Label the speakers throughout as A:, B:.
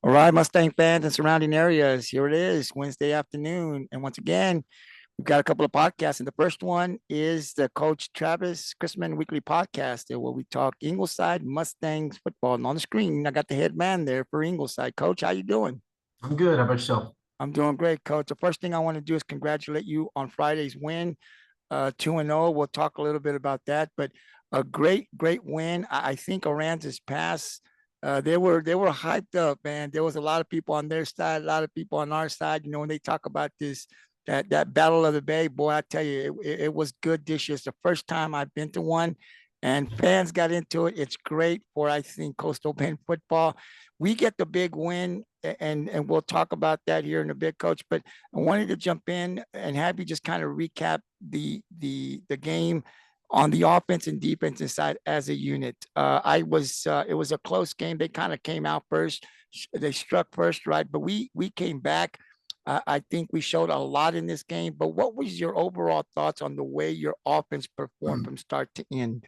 A: All right, Mustang fans and surrounding areas, here it is, Wednesday afternoon. And once again, we've got a couple of podcasts. And the first one is the Coach Travis Chrisman weekly podcast where we talk Ingleside Mustangs football. And on the screen, I got the head man there for Ingleside. Coach, how you doing?
B: I'm good. How about yourself?
A: I'm doing great, Coach. The first thing I want to do is congratulate you on Friday's win, 2-0. We'll talk a little bit about that, but a great win. I think Aransas Pass. They were hyped up, man. There was a lot of people on their side, a lot of people on our side. You know, when they talk about this that Battle of the Bay, boy, I tell you, it was good this year. It's the first time I've been to one, and fans got into it. It's great for I think Coastal Bend football. We get the big win, and we'll talk about that here in a bit, Coach. But I wanted to jump in and have you just kind of recap the game on the offense and defensive side as a unit. It was a close game. They kind of came out first. They struck first, right? But we came back. I think we showed a lot in this game. But what was your overall thoughts on the way your offense performed from start to end?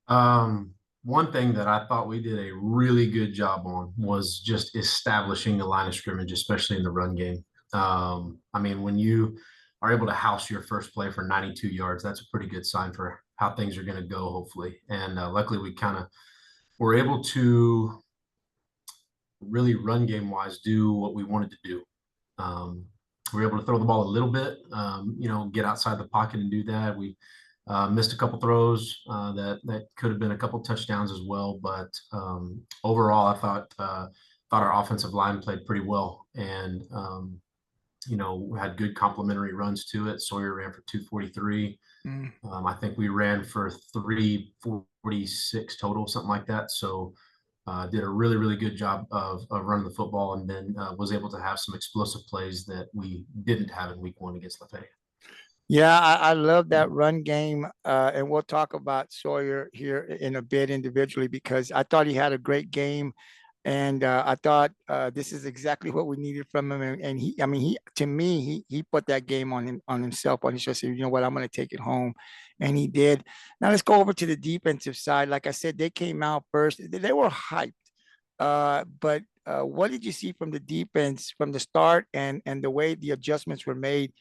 B: One thing that I thought we did a really good job on was just establishing the line of scrimmage, especially in the run game. I mean, when you are able to house your first play for 92 yards, that's a pretty good sign for how things are going to go, hopefully. And luckily, we kind of were able to really run game wise do what we wanted to do. We were able to throw the ball a little bit, get outside the pocket and do that. We missed a couple throws that could have been a couple touchdowns as well. But overall, I thought our offensive line played pretty well, and had good complementary runs to it. Sawyer ran for 243.
A: Mm.
B: I think we ran for 346 total, something like that. So did a really good job of running the football, and then was able to have some explosive plays that we didn't have in week one against Lafayette.
A: Yeah, I love that run game. And we'll talk about Sawyer here in a bit individually because I thought he had a great game. And I thought this is exactly what we needed from him. And he, I mean, to me, he put that game on himself. On his chest. You know what? I'm going to take it home, and he did. Now let's go over to the defensive side. Like I said, they came out first. They were hyped. But what did you see from the defense from the start and the way the adjustments were made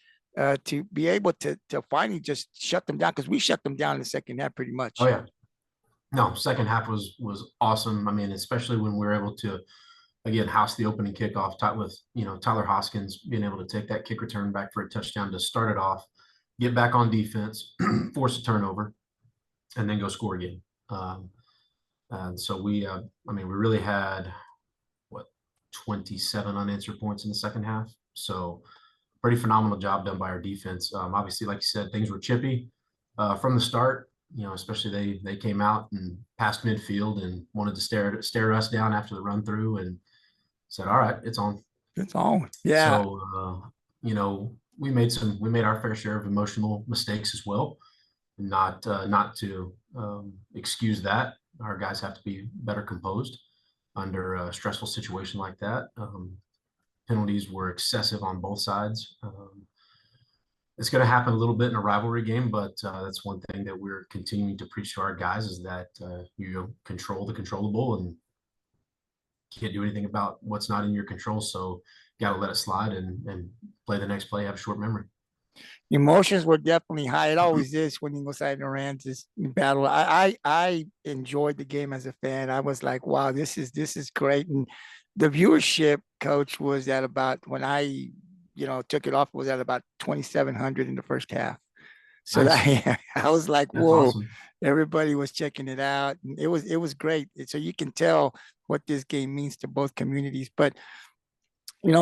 A: to be able to finally just shut them down? Because we shut them down in the second half pretty
B: Oh
A: much.
B: yeah, no, second half was awesome. I mean, especially when we were able to again house the opening kickoff, with Tyler Hoskins being able to take that kick return back for a touchdown to start it off, get back on defense, force a turnover, and then go score again. And so I mean, we really had what 27 unanswered points in the second half. So pretty phenomenal job done by our defense. Obviously, like you said, things were chippy from the start. Especially they came out and passed midfield and wanted to stare us down after the run through and said, "All right, it's on."
A: It's on. Yeah.
B: So we made our fair share of emotional mistakes as well. Not to excuse that. Our guys have to be better composed under a stressful situation like that. Penalties were excessive on both sides. It's going to happen a little bit in a rivalry game, but that's one thing that we're continuing to preach to our guys is that you control the controllable and can't do anything about what's not in your control. So you got to let it slide and play the next play, have a short memory.
A: Emotions were definitely high. It always is when you go side and Rams is battle. I enjoyed the game as a fan. I was like, wow, this is great. And the viewership, coach, was at about when I took it off, was at about 2,700 in the first half. So
B: Nice.
A: that I was like,
B: That's
A: whoa,
B: awesome.
A: everybody was checking it out. And it was great. So you can tell what this game means to both communities. But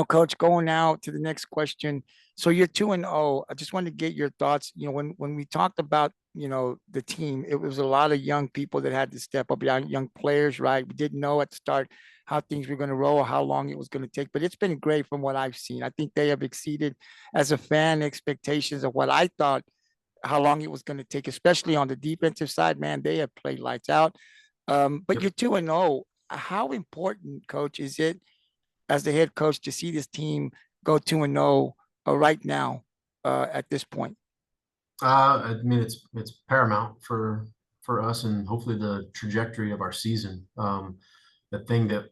A: coach, going now to the next question. So you're 2-0. I just wanted to get your thoughts. When we talked about, the team, it was a lot of young people that had to step up, young players, right? We didn't know at the start how things were going to roll, how long it was going to take, but it's been great from what I've seen. I think they have exceeded as a fan expectations of what I thought how long it was going to take, especially on the defensive side. Man, they have played lights out. But
B: Yep.
A: you're 2-0. How important, coach, is it as the head coach to see this team go 2-0 right now at this point?
B: I mean, it's paramount for us and hopefully the trajectory of our season. the thing that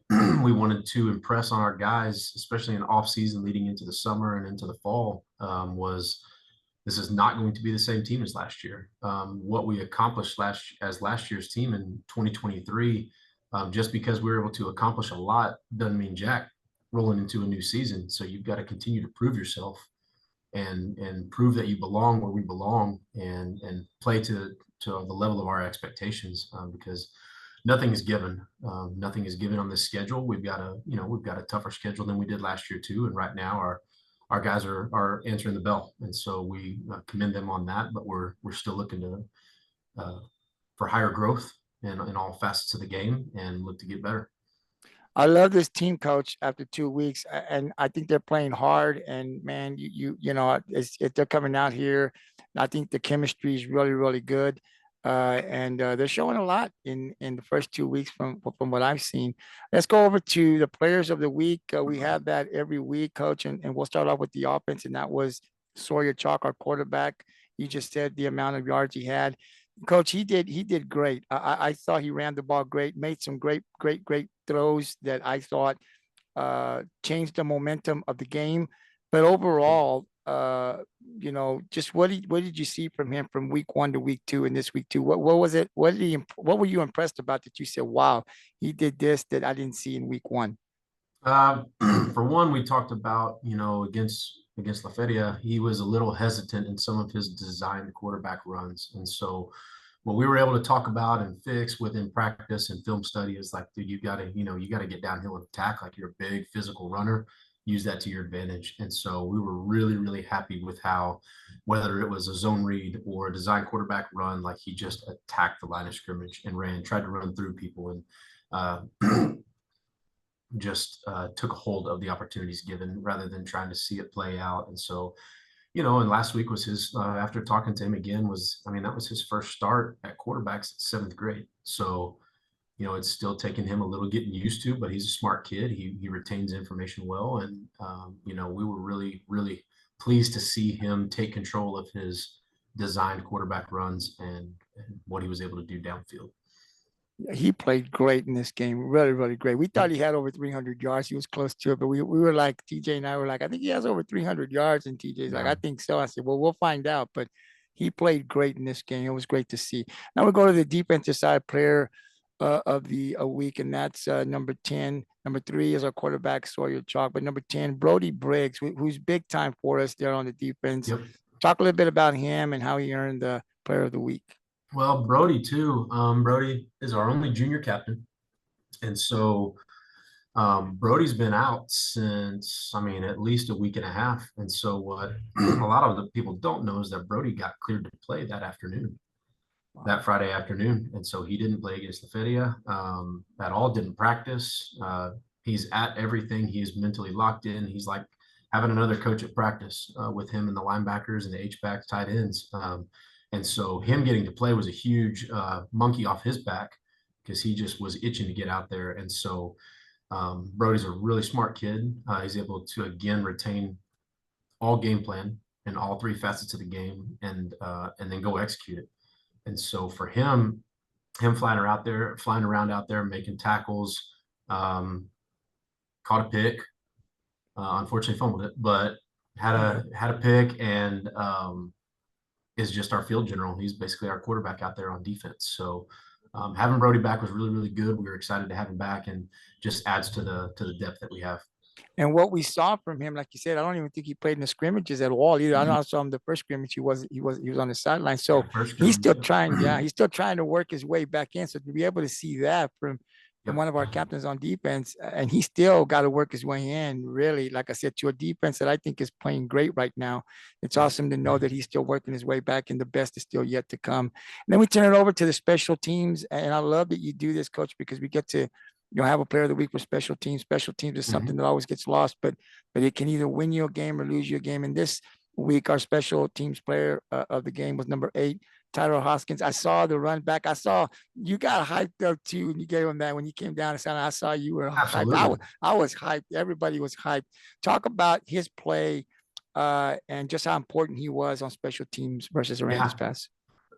B: we wanted to impress on our guys, especially in off season leading into the summer and into the fall, was this is not going to be the same team as last year. What we accomplished last year's team in 2023, just because we were able to accomplish a lot doesn't mean jack rolling into a new season. So you've got to continue to prove yourself and prove that you belong where we belong, and play to the level of our expectations, because nothing is given. Nothing is given on this schedule. We've got a tougher schedule than we did last year too. And right now our guys are answering the bell. And so we commend them on that, but we're still looking to, for higher growth in all facets of the game and look to get better.
A: I love this team, coach, after 2 weeks, and I think they're playing hard. And man, they're coming out here. I think the chemistry is really, really good, and they're showing a lot in the first 2 weeks from what I've seen. Let's go over to the players of the week. We have that every week, coach, and we'll start off with the offense, and that was Sawyer Chalk, our quarterback. You just said the amount of yards he had. Coach, he did great. I thought he ran the ball great, made some great throws that I thought changed the momentum of the game. But overall, just what did you see from him from week 1 to week 2 and this week 2? What was it? What were you impressed about that you said, wow, he did this that I didn't see in week 1?
B: For one, we talked about, against La Feria, he was a little hesitant in some of his designed quarterback runs. And so what we were able to talk about and fix within practice and film study is like, dude, you gotta get downhill and attack like you're a big physical runner, use that to your advantage. And so we were really, really happy with how, whether it was a zone read or a design quarterback run, like he just attacked the line of scrimmage and tried to run through people, and just took a hold of the opportunities given rather than trying to see it play out. And so, and last week was his, after talking to him again, that was his first start at quarterbacks in 7th grade. So, it's still taking him a little getting used to, but he's a smart kid. He retains information well. And, we were really, really pleased to see him take control of his designed quarterback runs and what he was able to do downfield.
A: He played great in this game. Really, really great. We thought he had over 300 yards. He was close to it, but we were like, TJ and I were like, I think he has over 300 yards. And TJ's like, I think so. I said, well, we'll find out. But he played great in this game. It was great to see. Now we go to the defensive side player of the week, and that's number 10. Number 3 is our quarterback, Sawyer Chalk. But number 10, Brody Briggs, who's big time for us there on the defense.
B: Yep.
A: Talk a little bit about him and how he earned the player of the week.
B: Well, Brody too. Brody is our only junior captain. And so Brody's been out since, at least a week and a half. And so what a lot of the people don't know is that Brody got cleared to play that afternoon, that Friday afternoon. And so he didn't play against the Feria at all, didn't practice. He's at everything. He is mentally locked in. He's like having another coach at practice with him and the linebackers and the H-backs, tight ends. And so him getting to play was a huge monkey off his back because he just was itching to get out there. And so Brody's a really smart kid. He's able to, again, retain all game plan and all 3 facets of the game and then go execute it. And so for him flying around out there, making tackles, caught a pick, unfortunately fumbled it, but had a pick and is just our field general. He's basically our quarterback out there on defense. So having Brody back was really, really good. We were excited to have him back, and just adds to the depth that we have.
A: And what we saw from him, like you said, I don't even think he played in the scrimmages at all either. I know I saw him the first scrimmage. He was on the sideline. So he's still trying. Yeah, he's still trying to work his way back in. So to be able to see that from one of our captains on defense, and he still got to work his way in, really, like I said, to a defense that I think is playing great right now. It's awesome to know that he's still working his way back, and the best is still yet to come. And then we turn it over to the special teams, and I love that you do this, Coach, because we get to have a player of the week for special teams. Special teams is something that always gets lost, but it can either win you a game or lose you a game. And this week, our special teams player of the game was number 8, Tyler Hoskins. I saw the run back. I saw you got hyped up too, and you gave him that when you came down. I saw you were hyped. I was hyped. Everybody was hyped. Talk about his play and just how important he was on special teams versus Aransas Pass.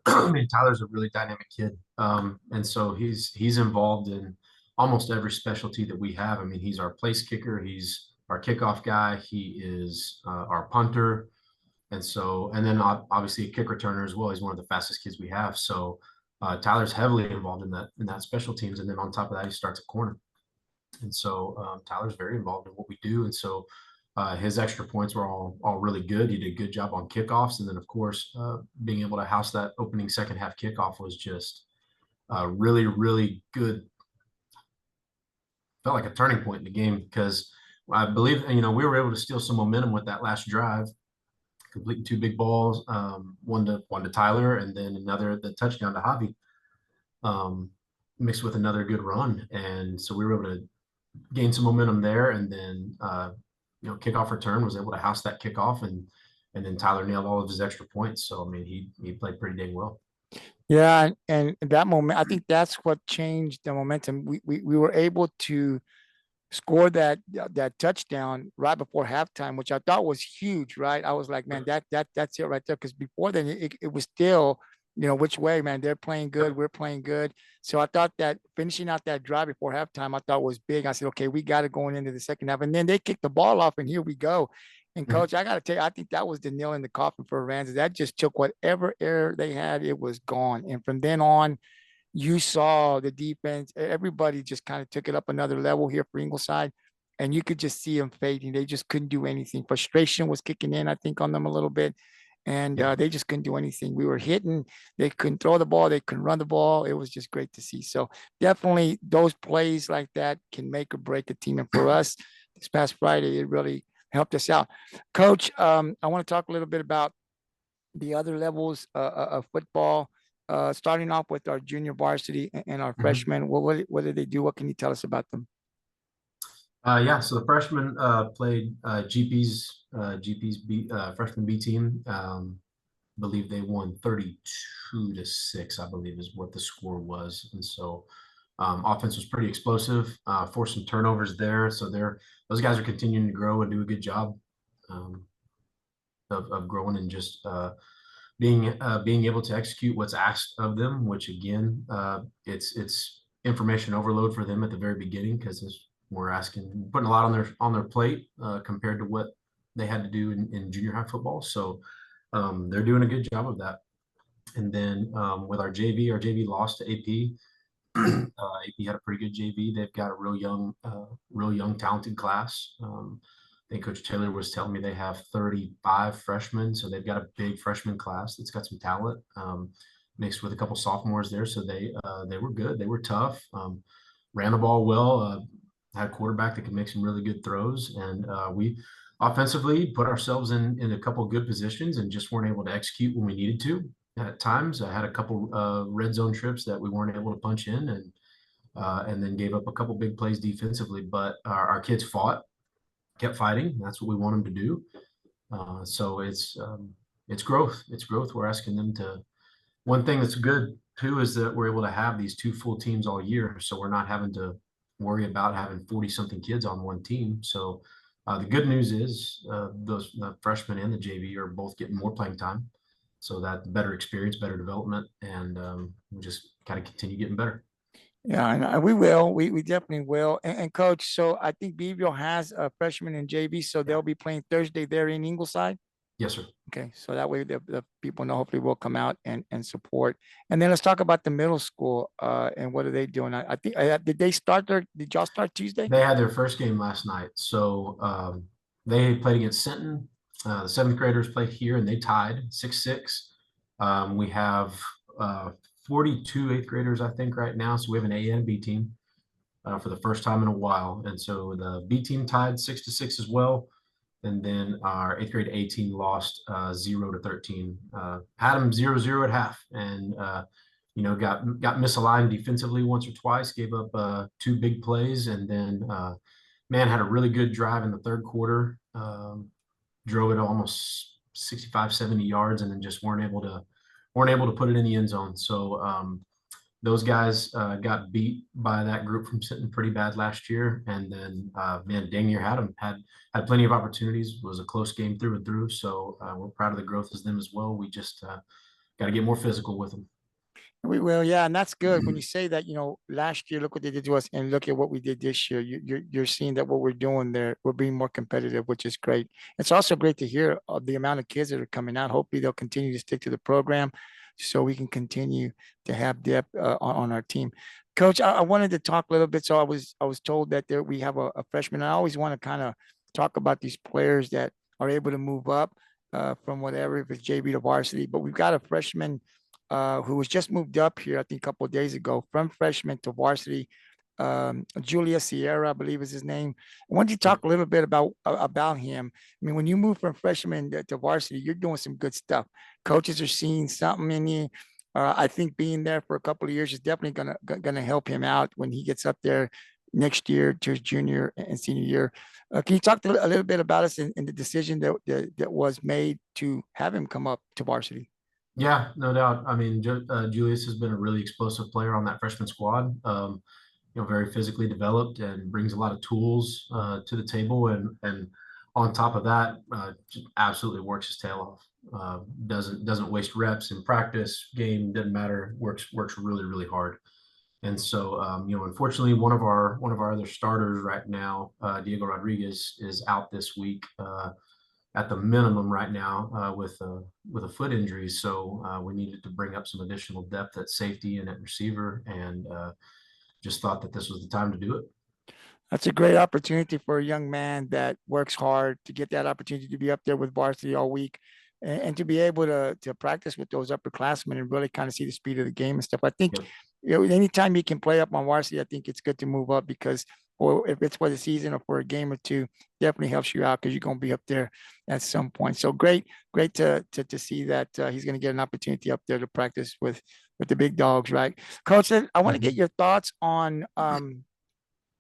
B: Tyler's a really dynamic kid, and so he's involved in almost every specialty that we have. I mean, he's our place kicker, he's our kickoff guy, he is our punter, and so, and then obviously a kick returner as well. He's one of the fastest kids we have. So Tyler's heavily involved in that special teams, and then on top of that, he starts at corner. And so Tyler's very involved in what we do. And so his extra points were all really good. He did a good job on kickoffs. And then, of course, being able to house that opening second half kickoff was just really, really good. Felt like a turning point in the game because I believe, we were able to steal some momentum with that last drive, completing two big balls, one to Tyler, and then the touchdown to Javi, mixed with another good run. And so we were able to gain some momentum there, and then kickoff return, was able to house that kickoff, and then Tyler nailed all of his extra points. So I mean, he played pretty dang well.
A: Yeah, and that moment, I think that's what changed the momentum. We were able to score that touchdown right before halftime, which I thought was huge, right? I was like, man, that's it right there. Because before then, it was still, which way, man? They're playing good, we're playing good. So I thought that finishing out that drive before halftime, I thought was big. I said, okay, we got it going into the second half, and then they kicked the ball off, and here we go. And
B: Mhm.
A: coach, I got to tell you, I think that was the nail in the coffin for Aransas. That just took whatever error they had, it was gone. And from then on, you saw the defense, everybody just kind of took it up another level here for Ingleside. And you could just see them fading. They just couldn't do anything. Frustration was kicking in, I think, on them a little bit. And
B: Yeah.
A: they just couldn't do anything. We were hitting, they couldn't throw the ball, they couldn't run the ball. It was just great to see. So definitely those plays like that can make or break a team. And for us, this past Friday, it really helped us out. Coach, I want to talk a little bit about the other levels of football, starting off with our junior varsity and our
B: Mhm.
A: freshmen. What do they do? What can you tell us about them?
B: Yeah, so the freshmen played GP's freshman B team. Believe they won 32-6, I believe is what the score was. And so offense was pretty explosive, forced some turnovers there. So those guys are continuing to grow and do a good job um, of growing and just being able to execute what's asked of them, which again, it's information overload for them at the very beginning because we're putting a lot on their plate compared to what they had to do in junior high football. So they're doing a good job of that. And then with our JV lost to AP. AP had a pretty good JV. They've got a real young, talented class. I think Coach Taylor was telling me they have 35 freshmen, so they've got a big freshman class that's got some talent, mixed with a couple sophomores there. So they were good. They were tough. Ran the ball well. Had a quarterback that could make some really good throws, and we offensively put ourselves in a couple of good positions and just weren't able to execute when we needed to. At times, I had a couple red zone trips that we weren't able to punch in, and then gave up a couple big plays defensively. But our kids kept fighting. That's what we want them to do. So it's growth. It's growth. We're asking them to. One thing that's good too is that we're able to have these two full teams all year, so we're not having to worry about having 40 something kids on one team. So the good news is the freshmen and the JV are both getting more playing time, so that better experience, better development, and we just kind of continue getting better.
A: Yeah, and we will. We definitely will. And coach, so I think Beeville has a freshman in JV, so
B: Yeah.
A: they'll be playing Thursday there in Ingleside.
B: Yes, sir.
A: Okay, so that way the people know hopefully will come out and support. And then let's talk about the middle school and what are they doing? I think did y'all start Tuesday?
B: They had their first game last night. So they played against Sinton. The seventh graders played here and they tied 6-6. We have 42 eighth graders, I think, right now. So we have an A and B team for the first time in a while. And so the B team tied 6-6 as well. And then our eighth grade A team lost 0-13. Had them 0-0 at half. And got misaligned defensively once or twice, gave up two big plays, and then man had a really good drive in the third quarter, drove it almost 65, 70 yards, and then just weren't able to put it in the end zone. So those guys got beat by that group from Sinton pretty bad last year, and then man, dang near had plenty of opportunities. It was a close game through and through. So we're proud of the growth as them as well. We just got to get more physical with them.
A: We will, yeah, and that's good. When you say that, last year, look what they did to us, and look at what we did this year. You're seeing that what we're doing there, we're being more competitive, which is great. It's also great to hear of the amount of kids that are coming out. Hopefully, they'll continue to stick to the program, so we can continue to have depth on our team. Coach, I wanted to talk a little bit. So I was told that we have a freshman. I always want to kind of talk about these players that are able to move up from whatever, if it's JV to varsity. But we've got a freshman who was just moved up here, I think a couple of days ago, from freshman to varsity. Julia Sierra, I believe is his name. I wanted you to talk a little bit about him. I mean, when you move from freshman to varsity, you're doing some good stuff. Coaches are seeing something in you. I think being there for a couple of years is definitely gonna help him out when he gets up there next year to his junior and senior year. Can you talk a little bit about us and the decision that was made to have him come up to varsity?
B: Yeah, no doubt. I mean, Julius has been a really explosive player on that freshman squad. Very physically developed and brings a lot of tools to the table. And on top of that, just absolutely works his tail off. Doesn't waste reps in practice, game, doesn't matter. Works really really hard. And so, unfortunately, one of our other starters right now, Diego Rodriguez, is out this week. At the minimum right now with a foot injury. So we needed to bring up some additional depth at safety and at receiver, and just thought that this was the time to do it.
A: That's a great opportunity for a young man that works hard to get that opportunity to be up there with varsity all week and to be able to practice with those upperclassmen and really kind of see the speed of the game and stuff. I think,
B: Yep.
A: Anytime you can play up on varsity, I think it's good to move up because, or if it's for the season or for a game or two, definitely helps you out because you're going to be up there at some point. So great to see that he's going to get an opportunity up there to practice with the big dogs, right? Coach, I want to get your thoughts on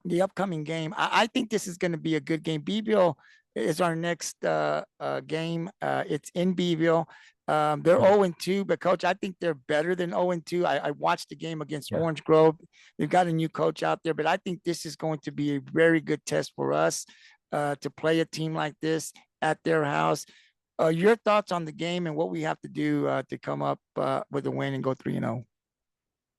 A: the upcoming game. I think this is going to be a good game. Beeville is our next game. It's in Beeville. They're 0-2, but coach, I think they're better than 0-2. I watched the game against
B: Yeah.
A: Orange Grove. They've got a new coach out there, but I think this is going to be a very good test for us to play a team like this at their house. Your thoughts on the game and what we have to do to come up with a win and go 3-0?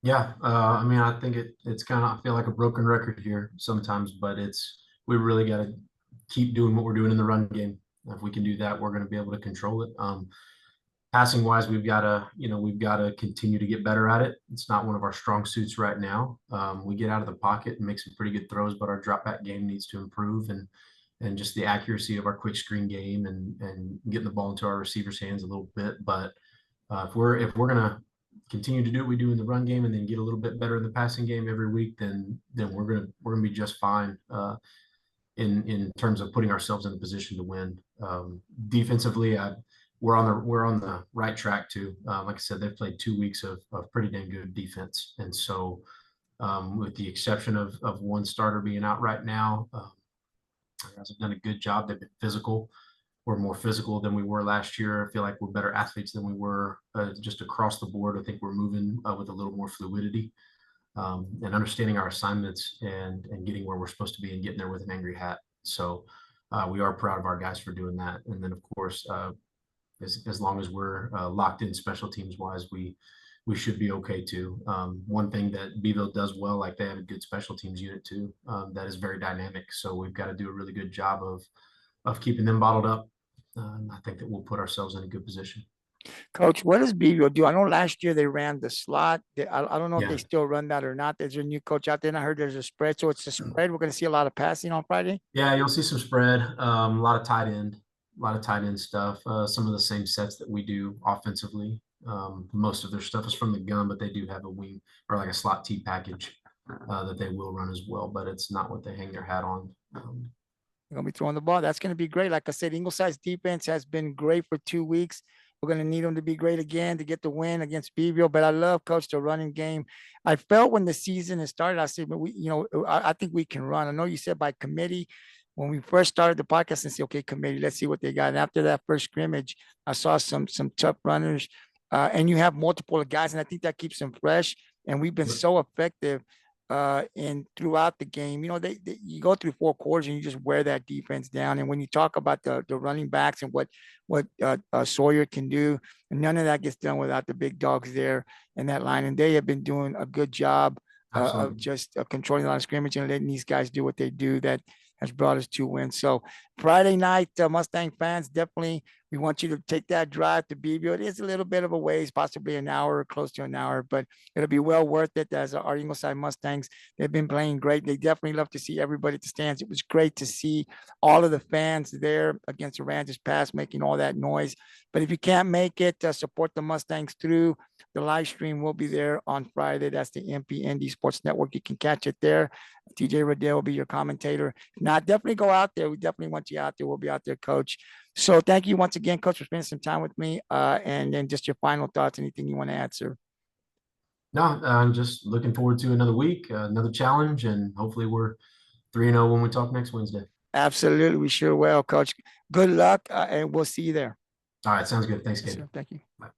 B: Yeah, I mean, I think it's kind of, I feel like a broken record here sometimes, but we really got to keep doing what we're doing in the run game. If we can do that, we're going to be able to control it. Passing wise, we've got to continue to get better at it. It's not one of our strong suits right now. We get out of the pocket and make some pretty good throws, but our drop back game needs to improve, and just the accuracy of our quick screen game and getting the ball into our receivers' hands a little bit. But if we're gonna continue to do what we do in the run game and then get a little bit better in the passing game every week, then we're gonna be just fine in terms of putting ourselves in a position to win. Defensively, we're on the right track too. Like I said, they've played 2 weeks of pretty dang good defense, and so with the exception of one starter being out right now, guys have done a good job. They've been physical. We're more physical than we were last year. I feel like we're better athletes than we were just across the board. I think we're moving with a little more fluidity and understanding our assignments and getting where we're supposed to be and getting there with an angry hat. So we are proud of our guys for doing that. And then, of course, as long as we're locked in special teams wise, we should be okay too. One thing that Beeville does well, like they have a good special teams unit too, that is very dynamic. So we've got to do a really good job of keeping them bottled up. I think that we'll put ourselves in a good position.
A: Coach, what does Beeville do? I know last year they ran the slot. I don't know if they
B: Yeah.
A: still run that or not. There's a new coach out there, and I heard there's a spread. So it's a spread. We're going to see a lot of passing on Friday.
B: Yeah, you'll see some spread, a lot of tight end stuff. Some of the same sets that we do offensively. Most of their stuff is from the gun, but they do have a wing or like a slot T package that they will run as well, but it's not what they hang their hat on.
A: We're going to be throwing the ball. That's going to be great. Like I said, Ingleside's defense has been great for 2 weeks. We're going to need them to be great again to get the win against Beeville. But I love, Coach, the running game. I felt when the season has started, I said, but I think we can run. I know you said by committee when we first started the podcast and said, okay, committee, let's see what they got. And after that first scrimmage, I saw some tough runners. And you have multiple guys, and I think that keeps them fresh. And we've been so effective and throughout the game. You know, you go through 4 quarters and you just wear that defense down. And when you talk about the running backs and what Sawyer can do, none of that gets done without the big dogs there in that line. And they have been doing a good job of
B: Absolutely.
A: just controlling the line of scrimmage and letting these guys do what they do. That has brought us 2 wins. So Friday night, Mustang fans, definitely we want you to take that drive to Beeville. It is a little bit of a ways, possibly an hour or close to an hour, but it'll be well worth it. As our Ingleside Mustangs, they've been playing great. They definitely love to see everybody at the stands. It was great to see all of the fans there against Aransas Pass making all that noise. But if you can't make it, support the Mustangs through the live stream. Will be there on Friday. That's the MPND Sports Network. You can catch it there. TJ Riddell will be your commentator. Now, definitely go out there. We definitely want you out there. We'll be out there, Coach. So thank you once again, Coach, for spending some time with me. And then just your final thoughts, anything you want to add, sir?
B: No, I'm just looking forward to another week, another challenge, and hopefully we're 3-0 when we talk next Wednesday.
A: Absolutely. We sure will, Coach. Good luck, and we'll see you there.
B: All right, sounds good. Thanks,
A: Yes,
B: Gabe.
A: sir. Thank you.
B: Bye.